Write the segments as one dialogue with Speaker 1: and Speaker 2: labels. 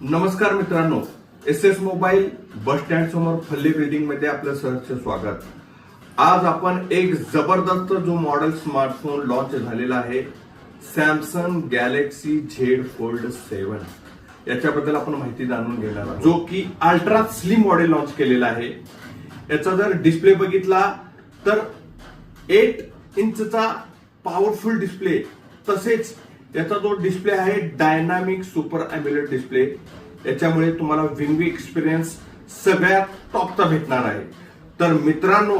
Speaker 1: नमस्कार मित्रांनो, S S mobile bus stand समोर फल्ले बिल्डिंग मध्ये आपलं सहर्ष स्वागत। आज आपण एक जबरदस्त जो मॉडेल स्मार्टफोन लॉन्च झालेला आहे सॅमसंग गॅलेक्सी झेड फोल्ड 7 याच्याबद्दल आपण माहिती जाणून घेणार आहोत, जो की अल्ट्रा स्लिम मॉडेल लॉन्च केलेला आहे। याचा जर डिस्प्ले बघितला तर 8 इंचचा पॉवरफुल डिस्प्ले, तसेच याचा जो डिस्प्ले आहे डायनामिक सुपर एम्युलेट डिस्प्ले। याच्यामुळे तुम्हाला विंग एक्सपिरियन्स सगळ्यात टॉपचा भेटणार आहे। तर मित्रांनो,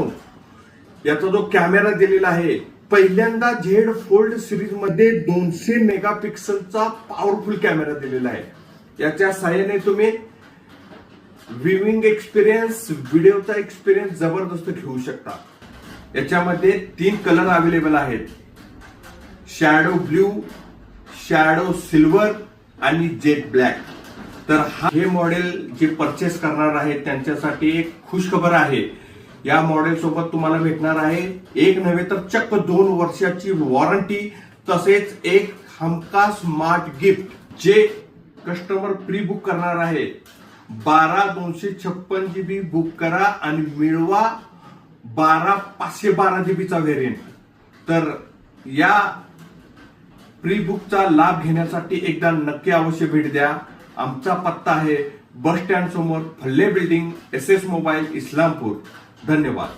Speaker 1: याचा जो कॅमेरा दिलेला आहे, पहिल्यांदा झेड फोल्ड सिरीज मध्ये 200 मेगापिक्सलचा पॉवरफुल कॅमेरा दिलेला आहे। याच्या साहाय्याने तुम्ही व्ह्यूइंग एक्सपिरियन्स, व्हिडिओचा एक्सपिरियन्स जबरदस्त घेऊ शकता। याच्यामध्ये 3 कलर अवेलेबल आहेत, शॅडो ब्ल्यू, शॅडो सिल्वर आणि जेट ब्लॅक। तर हे मॉडेल जे परचेस करणार आहेत त्यांच्यासाठी एक खुशखबर आहे। या मॉडेल सोबत तुम्हाला भेटणार आहे एक नव्हे तर चक्क 2 वर्षाची वॉरंटी, तसेच एक हमखास स्मार्ट गिफ्ट। जे कस्टमर प्री बुक करणार आहे 12/256 GB बुक करा आणि मिळवा 12/512 GB चा व्हेरियंट। तर या प्री बुकचा लाभ घेण्यासाठी एकदा नक्की अवश्य भेट द्या। आमचा पत्ता आहे बस स्टँड समोर फल्ले building, S S mobile, Islampur. धन्यवाद।